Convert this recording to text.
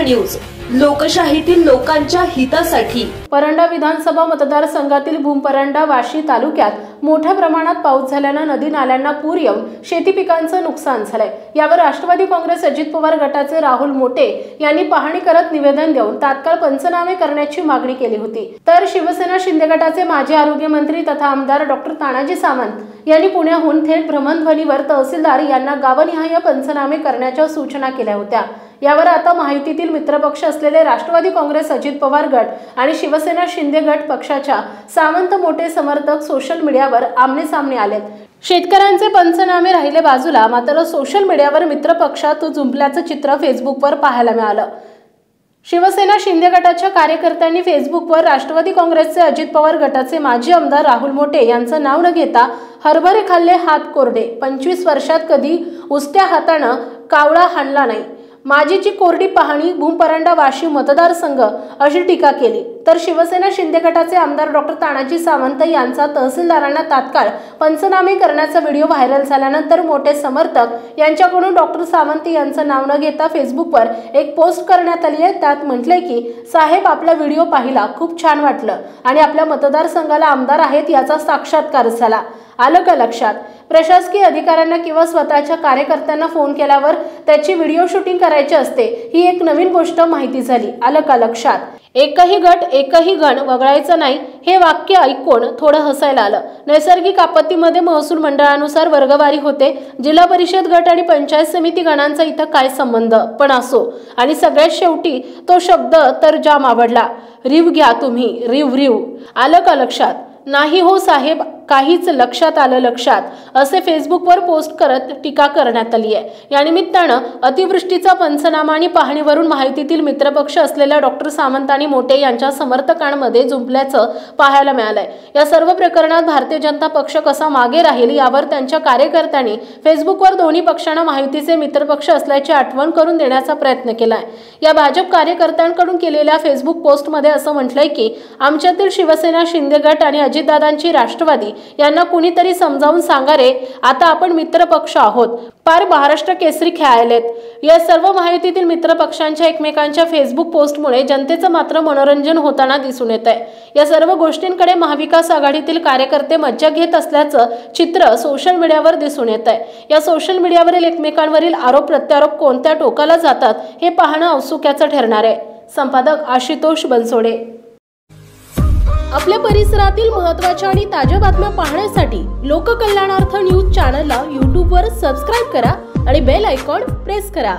News, लोकशाहीतील लोकांच्या हितासाठी। परंडा विधानसभा मतदारसंघातील भूमपरंडा वाशी तालुक्यात मोठ्या प्रमाणात पाऊस झाल्याने नदी नाल्यांना पूर येऊन शेती पिकांचं नुकसान झालंय। यावर राष्ट्रवादी काँग्रेस अजित पवार गटाचे राहुल मोटे यांनी पाहणी करत निवेदन देऊन तात्काळ पंचनामे करण्याची मागणी केली होती। तर शिवसेना शिंदे गटाचे माजी आरोग्य मंत्री तथा आमदार डॉक्टर तानाजी सावंत यांनी पुण्याहून थेट भ्रमणध्वनीवर तहसीलदार यांना गावनिहाय पंचनामे करण्याच्या सूचना केल्या होत्या। यावर आता माहितीतील मित्रपक्ष असलेले राष्ट्रवादी काँग्रेस अजित पवार गट आणि शिवसेना शिंदे गट पक्षाच्या सावंत मोठे समर्थक सोशल मीडियावर आमने-सामने आलेत। शेतकऱ्यांचे पंचनामे राहिले बाजूला, मात्र सोशल मीडियावर मित्रपक्षात जुंपल्याचं चित्र फेसबुकवर पाहायला मिळालं। शिवसेना शिंदे गटाच्या कार्यकर्त्यांनी फेसबुकवर राष्ट्रवादी काँग्रेसचे अजित पवार गटाचे माजी आमदार राहुल मोटे यांचं नाव न घेता हरभरे खाल्ले हात कोरडे, 25 वर्षात कधी उस्त्या हातानं कावळा हाणला नाही, माझीची कोरडी पाहणी भूमपरंडा वाशी मतदारसंघ अशी टीका केली। तर शिवसेना शिंदे गटाचे आमदार डॉक्टर तानाजी सावंत यांचा तहसीलदारांना तात्काळ पंचनामे करण्याचा व्हिडिओ व्हायरल झाल्यानंतर मोठे समर्थक यांच्याकडून डॉक्टर सावंत यांचं नाव न घेता फेसबुकवर एक पोस्ट करण्यात आली आहे। त्यात म्हटलंय की, साहेब आपला व्हिडिओ पाहिला, खूप छान वाटलं आणि आपल्या मतदारसंघाला आमदार आहेत याचा साक्षात्कार झाला। आलं का लक्षात? प्रशासकीय अधिकाऱ्यांना किंवा स्वतःच्या कार्यकर्त्यांना फोन केल्यावर त्याची व्हिडिओ शूटिंग करायची असते, ही एक नवीन गोष्ट माहिती झाली। आलं का लक्षात? एकही गट एकही गण वगळायचं नाही, हे वाक्य ऐकून थोडं हसायला आलं। नैसर्गिक आपत्तीमध्ये महसूल मंडळानुसार वर्गवारी होते, जिल्हा परिषद गट आणि पंचायत समिती गणांचा इथं काय संबंध? पण असो, आणि सगळ्यात शेवटी तो शब्द तर जाम आवडला, रिव घ्या तुम्ही, रिव रिव। आलं का लक्षात? नाही हो साहेब, काहीच लक्षात आलं लक्षात, असे फेसबुकवर पोस्ट करत टीका करण्यात आली आहे। या निमित्तानं अतिवृष्टीचा पंचनामा आणि पाहणीवरून माहितीतील मित्रपक्ष असलेल्या डॉक्टर सावंत आणि मोटे यांच्या समर्थकांमध्ये जुंपल्याचं पाहायला मिळालंय। या सर्व प्रकरणात भारतीय जनता पक्ष कसा मागे राहील यावर त्यांच्या कार्यकर्त्यांनी फेसबुकवर दोन्ही पक्षांना माहितीचे मित्रपक्ष असल्याची आठवण करून देण्याचा प्रयत्न केलाय। या भाजप कार्यकर्त्यांकडून केलेल्या फेसबुक पोस्टमध्ये असं म्हटलंय की, आमच्यातील शिवसेना शिंदे गट आणि अजितदादांची राष्ट्रवादी यांना कुणीतरी समजावून सांगा रे, आता आपण मित्रपक्ष आहोत, पार महाराष्ट्र केसरी खेळायलेत। या सर्व माहितीतील मित्रपक्षांच्या एकमेकांच्या फेसबुक पोस्टमुळे जनतेचं मात्र मनोरंजन होताना दिसून येत आहे। या सर्व गोष्टींकडे महाविकास आघाडीतील कार्यकर्ते मज्जा घेत असल्याचं चित्र सोशल मीडियावर दिसून येत आहे। या सोशल मीडियावरील एकमेकांवरील आरोप प्रत्यारोप कोणत्या टोकाला जातात हे पाहणं औत्सुक्याचं ठरणार आहे। संपादक आशुतोष बनसोडे। आपल्या परिसरातील महत्त्वाच्या आणि ताज्या बातम्या पाहण्यासाठी लोककल्याणार्थ न्यूज चॅनलला YouTube वर सबस्क्राइब करा आणि बेल आयकॉन प्रेस करा।